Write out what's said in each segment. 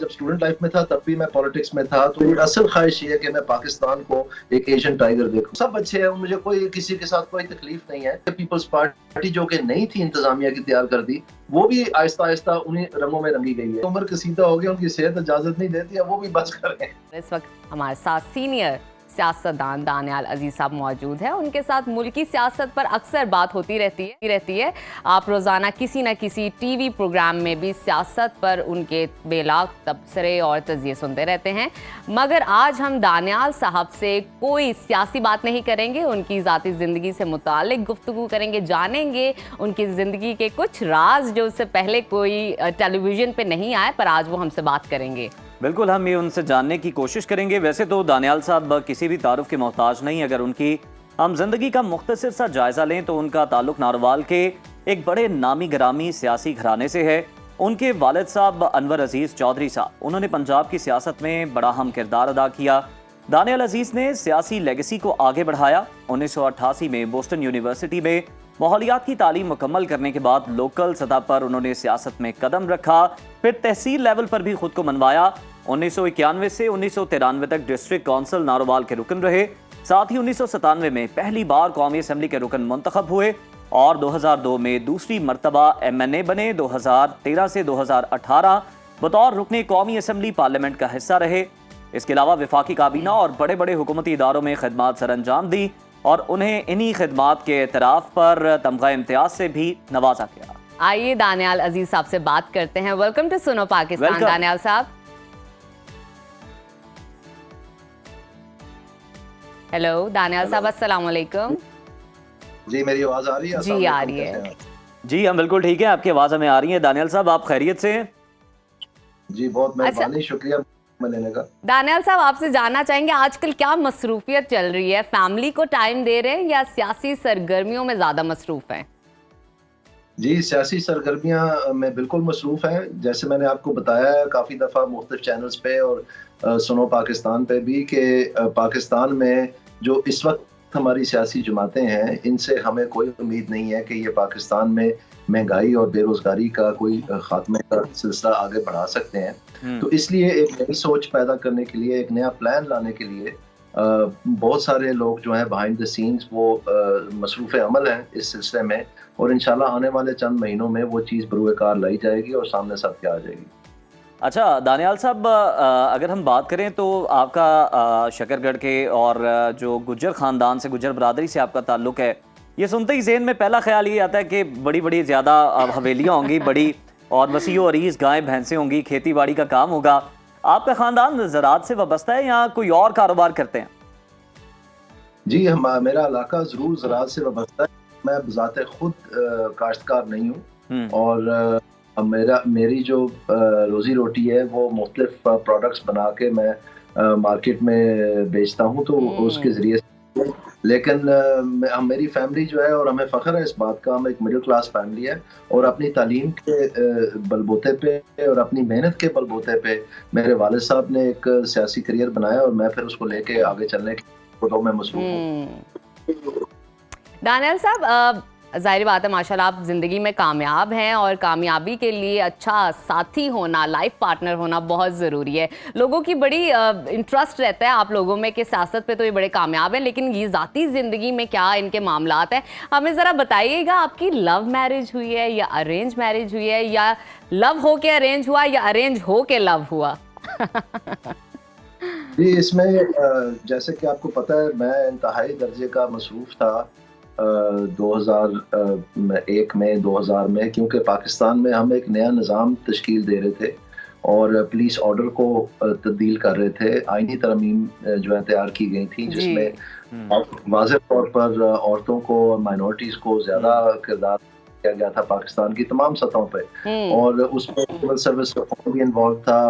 जब student life में था तब भी मैं पॉलिटिक्स में था, तो मेरी असल ख्वाहिश ये है कि मैं पाकिस्तान को एक एशियन टाइगर देखूं। सब अच्छे हैं, मुझे कोई किसी के साथ कोई तकलीफ नहीं है। पीपल्स पार्टी जो कि नहीं थी इंतजामिया की तैयार कर दी, वो भी आहिस्ता आहिस्ता उन्हीं रंगों में रंगी गई है। उम्र कसीदा हो गया, उनकी सेहत इजाजत नहीं देती है, वो भी बच कर गए। इस वक्त हमारे साथ सीनियर सियासतदान दानियाल अजीज साहब मौजूद है। उनके साथ मुल्की सियासत पर अक्सर बात होती रहती है। आप रोज़ाना किसी न किसी टीवी प्रोग्राम में भी सियासत पर उनके बेलाग तबसरे और तज़िये सुनते रहते हैं, मगर आज हम दानियाल साहब से कोई सियासी बात नहीं करेंगे, उनकी ज़ाती ज़िंदगी से मुतालिक गुफ्तगू करेंगे, जानेंगे उनकी ज़िंदगी के कुछ राज जो उससे पहले कोई टेलीविज़न पे नहीं आए, पर आज वो हमसे बात करेंगे। बिल्कुल, हम ये उनसे जानने की कोशिश करेंगे। वैसे तो दानियाल साहब किसी भी तारुफ के मोहताज नहीं। अगर उनकी हम जिंदगी का मुख्तसर सा जायजा लें तो उनका ताल्लुक नारोवाल के एक बड़े नामी ग्रामी सियासी घराने से है। उनके वालिद साहब अनवर अजीज चौधरी साहब, उन्होंने पंजाब की सियासत में बड़ा अहम किरदार अदा किया। दानियाल अजीज ने सियासी लेगेसी को आगे बढ़ाया। 1988 में बोस्टन यूनिवर्सिटी में माहौलियात की तालीम मुकम्मल करने के बाद लोकल सतह पर उन्होंने सियासत में कदम रखा, फिर तहसील लेवल पर भी खुद को मनवाया। 1991 से 1993 तक डिस्ट्रिक्ट काउंसिल नारोवाल के रुकन रहे। साथ ही 1997 में पहली बार कौमी असम्बली के रुकन मुंतखब हुए और 2002 में दूसरी मरतबा MNA बने। 2013 से 2018 बतौर रुकने कौमी असम्बली पार्लियामेंट का हिस्सा रहे। इसके अलावा वफाकी काबीना और बड़े बड़े हुकूमती इदारों में खिदमात सर अंजाम दी और उन्हें इन्हीं खिदमात के एतराफ़ पर तमगा इम्तियाज से भी नवाजा गया। आइए दानियाल अजीज साहब से बात करते हैं। वेलकम टू सुनो पाकिस्तान दानियाल साहब। हेलो दानियाल साहब, अस्सलाम वालेकुम। जी, मेरी आवाज आ रही है? जी आ रही है। जी हम बिल्कुल ठीक है, आपकी आवाज़ हमें आ रही है। दानियाल साहब, आप खैरियत से हैं? जी, बहुत मेहरबानी, शुक्रिया लेने का। दानियाल साहब, आपसे जानना चाहेंगे आजकल क्या मसरूफियत चल रही है? फैमिली को टाइम दे रहे हैं या सियासी सरगर्मियों में ज्यादा मसरूफ हैं? जी, सियासी सरगर्मियां में बिल्कुल मसरूफ हैं। जैसे मैंने आपको बताया काफ़ी दफ़ा मुख्तलिफ चैनल्स पे और सुनो पाकिस्तान पे भी कि पाकिस्तान में जो इस वक्त हमारी सियासी जमातें हैं, इनसे हमें कोई उम्मीद नहीं है कि ये पाकिस्तान में महंगाई और बेरोज़गारी का कोई खात्मे का सिलसिला आगे बढ़ा सकते हैं। तो इसलिए एक नई सोच पैदा करने के लिए, एक नया प्लान लाने के लिए बहुत सारे लोग जो हैं बिहाइंड द सीन्स वो मसरूफ़ अमल हैं इस सिलसिले में, और इंशाल्लाह आने वाले चंद महीनों में वो चीज़ बरूए-कार लाई जाएगी और सामने सबके आ जाएगी। अच्छा दानियाल साहब, अगर हम बात करें तो आपका शकरगढ़ के और जो गुज्जर ख़ानदान से, गुज्जर बरादरी से आपका ताल्लुक़ है, ये सुनते ही ज़हन में पहला ख्याल ये आता है कि बड़ी बड़ी ज़्यादा हवेलियाँ होंगी, बड़ी और वसीओ अरीज़ गायें भैंसें होंगी, खेती बाड़ी का काम होगा। आपका ख़ानदान ज़राअत से वाबस्ता है या कोई और कारोबार करते हैं? जी, मेरा इलाका ज़रूर ज़राअत से वाबस्ता है। मैं बज़ाते खुद काश्तकार नहीं हूँ और मेरी जो रोज़ी रोटी है वो मुख्तलिफ प्रोडक्ट्स बना के मैं मार्केट में बेचता हूँ, तो उसके ज़रिए से। लेकिन मेरी फैमिली जो है, और हमें फ़ख्र है इस बात का, हम एक मिडिल क्लास फैमिली है और अपनी तालीम के बलबूते पे और अपनी मेहनत के बलबूते पे मेरे वालिद साहब ने एक सियासी करियर बनाया और मैं फिर उसको लेके आगे चलने के कोशिशों में मसरूफ़ हूँ। दानियाल साहब, ज़ाहिर बात है माशाल्लाह आप ज़िंदगी में कामयाब हैं और कामयाबी के लिए अच्छा साथी होना, लाइफ पार्टनर होना बहुत ज़रूरी है। लोगों की बड़ी इंटरेस्ट रहता है आप लोगों में कि सियासत पे तो ये बड़े कामयाब हैं, लेकिन ये ज़ाती ज़िंदगी में क्या इनके मामलात हैं? हमें ज़रा बताइएगा, आपकी लव मैरिज हुई है या अरेंज मैरिज हुई है, या लव हो के अरेंज हुआ या अरेंज हो के लव हुआ? जी, इसमें जैसे कि आपको पता है मैं इंतहाई दर्जे का मसरूफ़ था 2001 में, 2000 में, क्योंकि पाकिस्तान में हम एक नया निज़ाम तश्कील दे रहे थे और पुलिस ऑर्डर को तब्दील कर रहे थे। आईनी तरमीम जो है तैयार की गई थी, जिसमें वाज़ेह तौर पर औरतों को और माइनॉरिटीज़ को ज़्यादा किरदार किया गया था पाकिस्तान की तमाम सतहों पे, और उसमें सिविल सर्विस रिफॉर्म भी इन्वॉल्व था।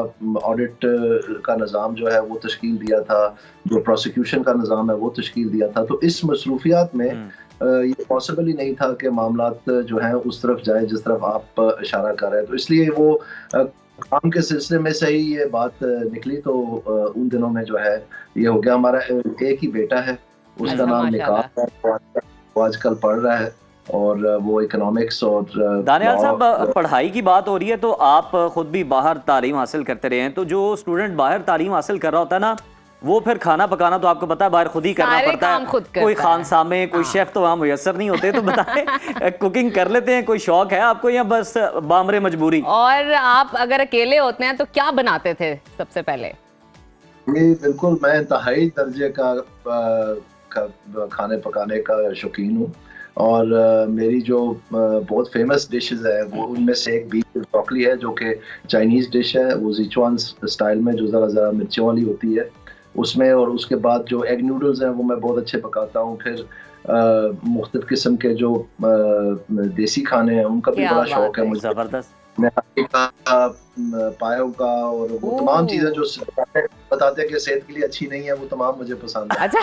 ऑडिट का निज़ाम जो है वो तश्कील दिया था, जो प्रोसिक्यूशन का निज़ाम है वो तश्कील दिया था। तो इस मसरूफियात में ये पॉसिबल ही नहीं था कि मामलात जो हैं उस तरफ जाए जिस तरफ आप इशारा कर रहे हैं। तो इसलिए वो काम के सिलसिले में से ही ये बात निकली। तो उन दिनों में जो है ये हो गया। हमारा एक ही बेटा है, उसका नाम निकाह है, वो आजकल पढ़ रहा है और वो इकोनॉमिक्स और दानियाल law। साहब, पढ़ाई की बात हो रही है तो आप खुद भी बाहर तालीम हासिल करते रहे हैं, तो जो स्टूडेंट बाहर तालीम हासिल कर रहा होता है ना, वो फिर खाना पकाना तो आपको पता है बाहर खुद ही करना सारे पड़ता काम है। खुद करता कोई है। खानसामे, कोई हाँ। शेफ तो वहाँ मुयस्सर नहीं होते, तो बताएं कुकिंग कर लेते हैं, कोई शौक है आपको या बस बामरे मजबूरी? और आप अगर अकेले होते हैं तो क्या बनाते थे सबसे पहले? जी बिल्कुल, मैं इंतहाई दर्जे का खाने पकाने का शौकीन हूँ। और मेरी जो बहुत फेमस डिशेस है वो उनमें से एक बीफ ब्रोकली है, जो कि चाइनीज़ डिश है, वो सिचुआन स्टाइल में जो ज़रा मिर्चों वाली होती है उसमें। और उसके बाद जो एग नूडल्स हैं वो मैं बहुत अच्छे पकाता हूँ। फिर मुख्तलिफ किस्म के जो देसी खाने हैं उनका भी क्या बड़ा बात शौक है है। मुझे। जबरदस्त। नहारी का, पायों का, और वो तमाम चीजें जो बताते हैं कि सेहत के लिए अच्छी नहीं है, वो तमाम मुझे पसंद है। अच्छा।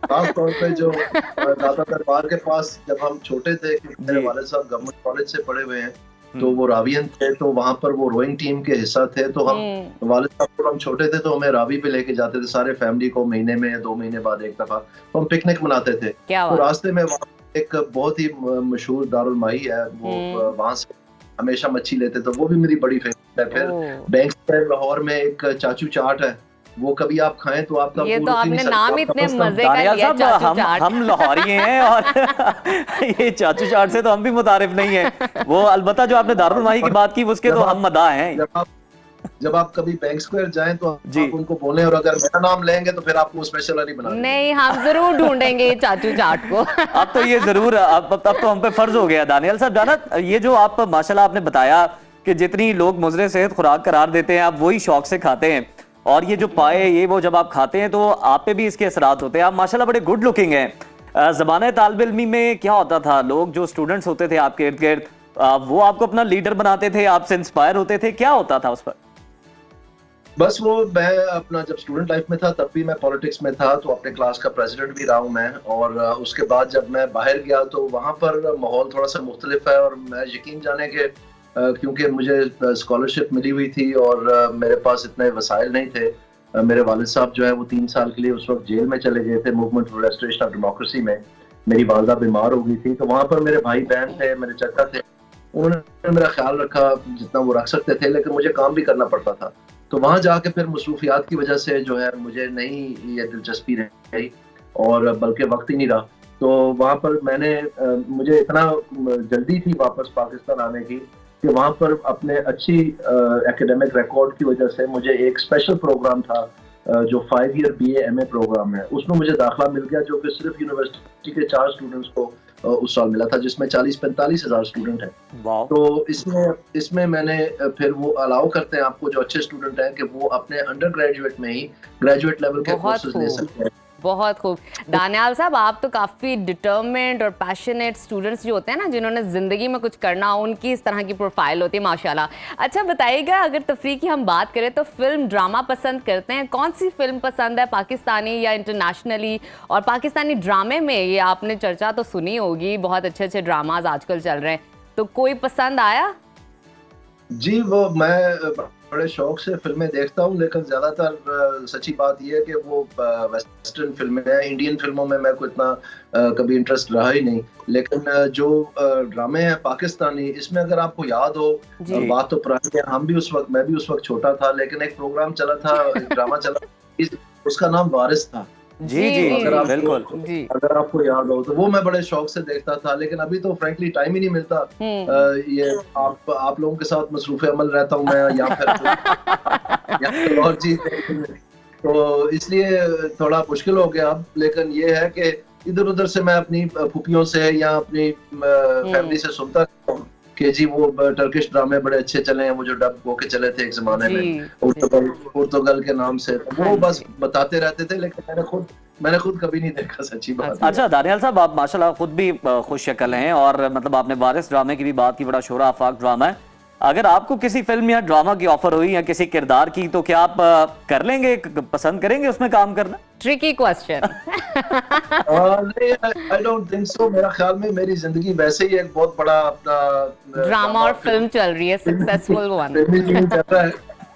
खास तौर पे जो दादा दरबार के पास जब हम छोटे थे, क्योंकि मेरे वालिद साहब गवर्नमेंट कॉलेज से पढ़े हुए हैं, तो वो रावियन थे, तो वहाँ पर वो रोइंग टीम के हिस्सा थे। तो हम वालिद साहब जब हम छोटे थे तो हमें रावी पे लेके जाते थे सारे फैमिली को, महीने में 2 महीने बाद एक दफा। तो हम पिकनिक मनाते थे। तो रास्ते में एक बहुत ही मशहूर दारुल माही है, वो वहाँ से हमेशा मच्छी लेते, तो वो भी मेरी बड़ी फेवरेट है। फिर बैंक स्क्वायर लाहौर में एक चाचू चाट है, वो कभी आप खाएं तो आपका ये तो आपने नाम इतने मजे का दानियाल लिया, साहब, चाचू चाट। हम लाहौरी हैं और ये चाचू चाट से तो हम भी मुतारिफ नहीं है। वो अलबत्ता जो आपने दारुल माही की बात की उसके तो हम मदा हैं। जब आप कभी बैंक स्क्वायर जाएं तो आप उनको बोलें, और अगर मेरा नाम लेंगे तो फिर आपको स्पेशल वाली बना देंगे। नहीं, हम जरूर ढूंढेंगे चाचू चाट को। अब तो ये जरूर, अब तो हम पे फर्ज हो गया। दानियाल साहब, जाना ये जो आप माशाल्लाह आपने बताया कि जितनी लोग मुजरे सेहत खुराक करार देते हैं आप वही शौक से खाते हैं, और ये जो पाए ये वो जब आप खाते हैं तो आप पे भी इसके असरात होते हैं। आप माशाल्लाह बड़े गुड लुकिंग हैं। ज़माने तालिब इल्मी में क्या होता था, लोग जो स्टूडेंट्स होते थे आपके इर्द गिर्द, वो आपको अपना लीडर बनाते थे, आपसे इंस्पायर होते थे, क्या होता था उस पर? बस वो मैं अपना जब स्टूडेंट लाइफ में था तब भी मैं पॉलिटिक्स में था, तो अपने क्लास का प्रेसिडेंट भी रहा हूँ मैं। और उसके बाद जब मैं बाहर गया तो वहाँ पर माहौल थोड़ा सा मुख्तलिफ है। और मैं यकीन जाने के क्योंकि मुझे स्कॉलरशिप मिली हुई थी और मेरे पास इतने वसाइल नहीं थे। मेरे वालिद साहब जो है वो 3 साल के लिए उस वक्त जेल में चले गए थे, movement for restoration of democracy में। मेरी वालदा बीमार हो गई थी, तो वहाँ पर मेरे भाई बहन थे, मेरे चाचा थे, उन्होंने मेरा ख्याल रखा जितना वो रख सकते थे, लेकिन मुझे काम भी करना पड़ता था। तो वहाँ जाके फिर मसरूफियात की वजह से जो है मुझे नहीं ये दिलचस्पी रही, और बल्कि वक्त ही नहीं रहा। तो वहाँ पर मैंने मुझे इतना जल्दी थी वापस पाकिस्तान आने की कि वहाँ पर अपने अच्छी एकेडमिक रिकॉर्ड की वजह से मुझे एक स्पेशल प्रोग्राम था जो 5 ईयर BA MA प्रोग्राम है, उसमें मुझे दाखिला मिल गया, जो कि सिर्फ यूनिवर्सिटी के 4 स्टूडेंट्स को उस साल मिला था, जिसमें 40-45 हज़ार स्टूडेंट हैं। तो इसमें मैंने फिर वो अलाउ करते हैं आपको जो अच्छे स्टूडेंट हैं कि वो अपने अंडर ग्रेजुएट में ही ग्रेजुएट लेवल के कोर्सेज ले सकते हैं। बहुत खूब। दानियाल साहब, आप तो काफ़ी डिटर्मिन्ड और पैशनेट स्टूडेंट्स जो होते हैं ना, जिन्होंने ज़िंदगी में कुछ करना हो, उनकी इस तरह की प्रोफाइल होती है माशाल्लाह। अच्छा बताइएगा, अगर तफरीह की हम बात करें तो फिल्म ड्रामा पसंद करते हैं, कौन सी फिल्म पसंद है, पाकिस्तानी या इंटरनेशनली? और पाकिस्तानी ड्रामे में ये आपने चर्चा तो सुनी होगी, बहुत अच्छे अच्छे ड्रामाज आजकल चल रहे हैं, तो कोई पसंद आया? जी, वो मैं बड़े शौक से फिल्में देखता हूँ, लेकिन ज्यादातर सच्ची बात यह है कि वो वेस्टर्न फिल्में हैं। इंडियन फिल्मों में मैं को इतना कभी इंटरेस्ट रहा ही नहीं। लेकिन जो ड्रामे हैं पाकिस्तानी, इसमें अगर आपको याद हो, बात तो पुरानी है, मैं भी उस वक्त छोटा था, लेकिन एक प्रोग्राम चला था, एक ड्रामा चला, उसका नाम वारिस था। जी बिल्कुल। अगर आपको याद हो तो वो मैं बड़े शौक से देखता था, लेकिन अभी तो फ्रैंकली टाइम ही नहीं मिलता। ये आप लोगों के साथ मसरूफ़े अमल रहता हूँ मैं, या फिर और चीज, तो इसलिए थोड़ा मुश्किल हो गया अब। लेकिन ये है कि इधर उधर से मैं अपनी फूफियों से या अपनी फैमिली से सुनता हूँ कि जी वो टर्किश ड्रामे बड़े अच्छे चले हैं, वो जो डब होके चले थे एक जमाने में पुर्तगाल के नाम से, तो वो बस बताते रहते थे, लेकिन मैंने खुद कभी नहीं देखा, सच्ची बात। अच्छा दानियाल साहब, आप माशाल्लाह खुद भी खुश शक्ल हैं, और मतलब आपने वारिस ड्रामे की भी बात की, बड़ा शोरा आफाक ड्रामा है। अगर आपको किसी फिल्म या ड्रामा की ऑफर हुई या किसी किरदार की, तो क्या आप कर लेंगे, पसंद करेंगे उसमें काम करना? Tricky question. I don't think so. मेरा ख्याल में मेरी जिंदगी वैसे ही एक बहुत बड़ा अपना ड्रामा और फिल्म चल रही है, सक्सेसफुल वन।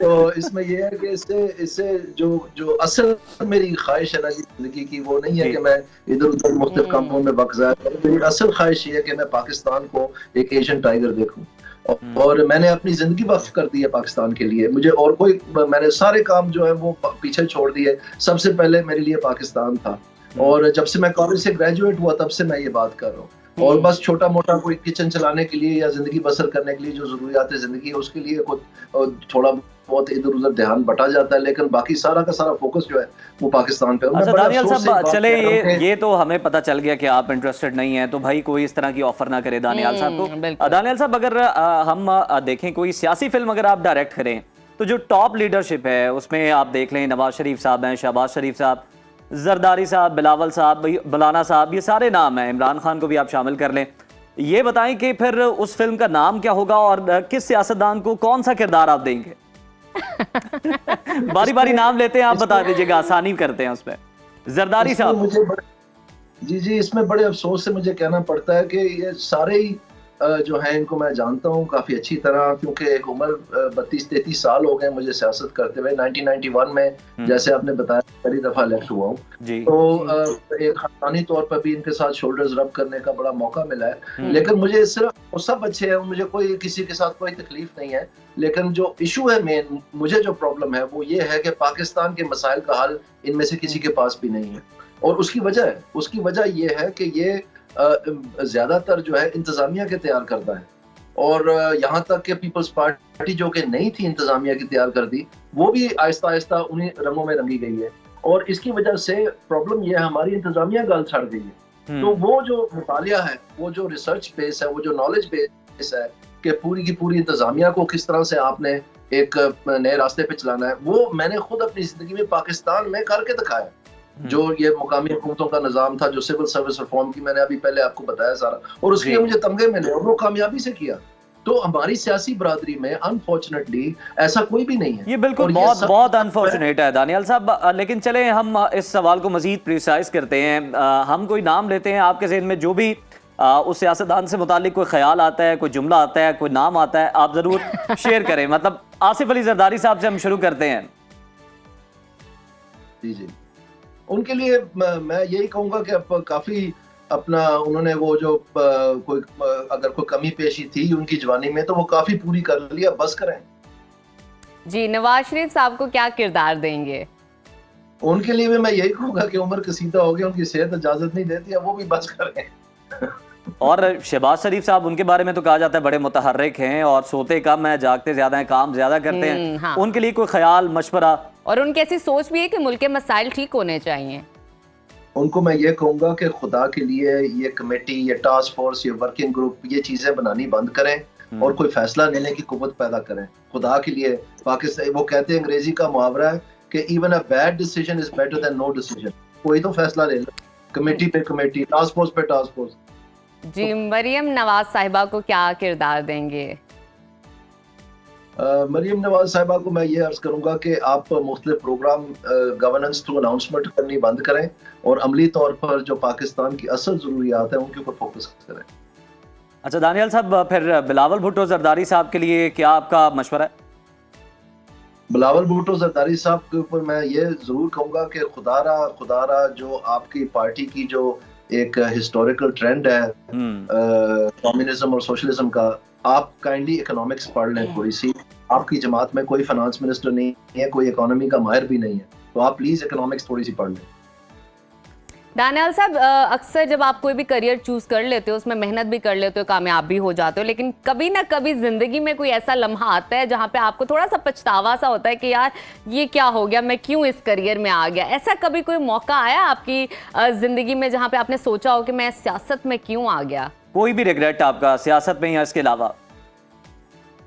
तो इसमें ये है कि इससे इससे जो जो असल मेरी ख्वाहिश है ना जी जिंदगी की, वो नहीं है जी। कि मैं इधर उधर मुख्तलिफ कामों में वक्त ज़ाया करूं। मेरी असल ख्वाहिश ये है कि मैं पाकिस्तान को एक एशियन टाइगर देखूं। और मैंने अपनी जिंदगी वक्फ कर दी है पाकिस्तान के लिए। मुझे और कोई, मैंने सारे काम जो है वो पीछे छोड़ दिए। सबसे पहले मेरे लिए पाकिस्तान था। और जब से मैं कॉलेज से ग्रेजुएट हुआ तब से मैं ये बात कर रहा हूँ। और बस छोटा मोटा कोई किचन चलाने के लिए या जिंदगी बसर करने के लिए जो जरूरियात जिंदगी है उसके लिए कुछ थोड़ा बहुत इधर उधर ध्यान बटा जाता है, लेकिन बाकी सारा का सारा फोकस जो है वो पाकिस्तान पे। अच्छा दानियाल साहब, चले ये तो हमें पता चल गया कि आप इंटरेस्टेड नहीं हैं, तो भाई कोई इस तरह की ऑफर ना करे दानियाल साहब को। दानियाल साहब, अगर हम देखें कोई सियासी फिल्म अगर आप डायरेक्ट करें तो जो टॉप लीडरशिप है उसमें आप देख लें नवाज शरीफ साहब हैं, शहबाज शरीफ साहब, जरदारी साहब, बिलावल साहब, बलाना साहब, ये सारे नाम हैं, इमरान खान को भी आप शामिल कर लें। ये बताएं कि फिर उस फिल्म का नाम क्या होगा और किस सियासतदान को कौन सा किरदार आप देंगे? बारी बारी नाम लेते हैं, आप बता दीजिएगा, आसानी करते हैं उसमें। जरदारी साहब। जी, इसमें बड़े अफसोस से मुझे कहना पड़ता है कि ये सारे ही जो हैं इनको मैं जानता हूँ काफ़ी अच्छी तरह, क्योंकि एक उम्र 32-33 साल हो गए मुझे सियासत करते हुए। 1991 में जैसे आपने बताया पहली दफ़ा इलेक्ट हुआ हूँ, तो एक खानदानी तौर पर भी इनके साथ शोल्डर्स रब करने का बड़ा मौका मिला है। लेकिन मुझे सिर्फ वो सब अच्छे हैं, मुझे कोई किसी के साथ कोई तकलीफ नहीं है। लेकिन जो इशू है मेन, मुझे जो प्रॉब्लम है वो ये है कि पाकिस्तान के मसाइल का हल इनमें से किसी के पास भी नहीं है। और उसकी वजह ये है कि ये ज्यादातर जो है इंतजामिया के तैयार करता है। और यहाँ तक कि पीपल्स पार्टी जो कि नहीं थी इंतजामिया की तैयार कर दी, वो भी आहिस्ता आहिस्ता उन्हीं रंगों में रंगी गई है। और इसकी वजह से प्रॉब्लम ये है हमारी इंतजामिया गल छड़ गई है। तो वो जो मुतालिया है, वो जो रिसर्च बेस है, वो जो नॉलेज बेस है कि पूरी की पूरी इंतजामिया को किस तरह से आपने एक नए रास्ते पे चलाना है, वो मैंने खुद अपनी जिंदगी में पाकिस्तान में करके दिखाया। जो ये मुकामी हुकूमतों का निजाम था, जो सिविल सर्विस रिफॉर्म की मैंने अभी पहले आपको बताया सारा, और उसके लिए मुझे तमगे मिले और वो कामयाबी से किया। तो हमारी सियासी बरादरी में अनफॉर्चुनेटली ऐसा कोई भी नहीं है। ये बिल्कुल बहुत अनफॉर्चुनेट है दानियाल साहब। लेकिन चले हम इस सवाल को मजीद प्रिसाइज करते हैं। हम कोई नाम लेते हैं, आपके ज़हन में जो भी उस सियासतदान से मुतालिक कोई ख्याल आता है, कोई जुमला आता है, कोई नाम आता है, आप जरूर शेयर करें। मतलब आसिफ अली जरदारी साहब से हम शुरू करते हैं। जी, उनके लिए मैं यही कहूंगा कि अब काफी अपना उन्होंने वो जो कोई अगर कोई कमी पेशी थी उनकी जवानी में तो वो काफी पूरी कर लिया, बस करें। जी, नवाज शरीफ साहब को क्या किरदार देंगे? उनके लिए भी मैं यही कहूंगा कि उम्र कसीदा हो गई, उनकी सेहत इजाजत नहीं देती है, वो भी बस करें। और शहबाज शरीफ साहब, उनके बारे में तो कहा जाता है बड़े मुतहर्रिक हैं और सोते कम है, जागते ज्यादा हैं, काम ज्यादा करते हैं। हाँ। उनके लिए कोई ख्याल, मशवरा? और उनकी ऐसी सोच भी है कि मुल्क के मसाइल ठीक होने चाहिए। उनको मैं ये कहूंगा कि खुदा के लिए ये कमेटी, ये टास्क फोर्स, ये वर्किंग ग्रुप, ये चीजें बनानी बंद करें और कोई फैसला लेने की कुव्वत पैदा करें खुदा के लिए। पाकिस्तान, वो कहते हैं, अंग्रेजी का मुहावरा है कि even a bad decision is better than no decision. कोई तो फैसला ले लो, कमेटी पे कमेटी, टास्क फोर्स पे टास्क फोर्स। जी, मरियम नवाज साहिबा को क्या किरदार देंगे? मरियम नवाज साहिबा को मैं ये अर्ज करूंगा कि आप मुख्तलिफ प्रोग्राम गवर्नेंस थ्रू अनाउंसमेंट करनी बंद करें और अमली तौर पर जो पाकिस्तान की असल जरूरियात है उनके ऊपर फोकस करें। अच्छा दानियाल साहब, फिर बिलावल भुट्टो जरदारी साहब के लिए क्या आपका मशवरा है? बिलावल भुट्टो जरदारी साहब के ऊपर मैं ये जरूर कहूंगा कि खुदारा जो आपकी पार्टी की जो एक हिस्टोरिकल ट्रेंड है कम्युनिज्म और सोशलिज्म का, आप काइंडली इकोनॉमिक्स पढ़ लें थोड़ी सी। आपकी जमात में कोई फाइनेंस मिनिस्टर नहीं है, कोई इकोनॉमी का माहिर भी नहीं है, तो आप प्लीज इकोनॉमिक्स थोड़ी सी पढ़ लें। दानियाल साहब, अक्सर जब आप कोई भी करियर चूज कर लेते हो, उसमें मेहनत भी कर लेते हो, कामयाब भी हो जाते हो, लेकिन कभी ना कभी जिंदगी में कोई ऐसा लम्हा आता है जहाँ पे आपको थोड़ा सा पछतावा सा होता है कि यार ये क्या हो गया, मैं क्यों इस करियर में आ गया। ऐसा कभी कोई मौका आया आपकी जिंदगी में जहाँ पे आपने सोचा हो कि मैं सियासत में क्यों आ गया? कोई भी रिग्रेट आपका सियासत में या इसके अलावा?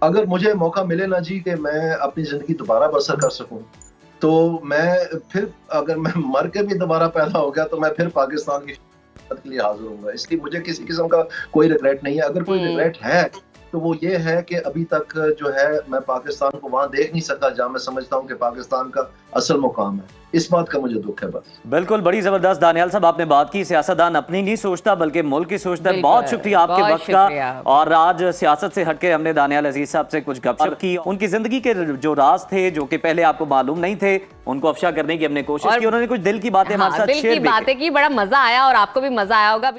अगर मुझे मौका मिले ना जी कि मैं अपनी जिंदगी दोबारा बसर कर सकूं, तो मैं फिर, अगर मैं मर के भी दोबारा पैदा हो गया तो मैं फिर पाकिस्तान की खिदमत के लिए हाजिर हूँगा। इसलिए मुझे किसी किस्म का कोई रिग्रेट नहीं है। अगर कोई रिग्रेट है तो वो ये है कि अभी तक जो है मैं पाकिस्तान को वहां देख नहीं सका जहां मैं समझता हूं कि पाकिस्तान का असल मुकाम है। इस बात का मुझे दुख है बस। बिल्कुल, बड़ी जबरदस्त दानियाल साहब आपने बात की, सियासतदान अपनी नहीं सोचता बल्कि मुल्क की सोचता है। बहुत शुक्रिया आपके बहुत वक्त का। शुक्रिया। और आज सियासत से हटके हमने दानियाल अजीज साहब से कुछ गपशप की, उनकी जिंदगी के जो राज थे जो कि पहले आपको मालूम नहीं थे उनको अफशा करने की हमने कोशिश की। उन्होंने कुछ दिल की बातें हमारे साथ दिल शेयर की भी की। बातें की, बड़ा मजा आया और आपको भी मजा आया होगा।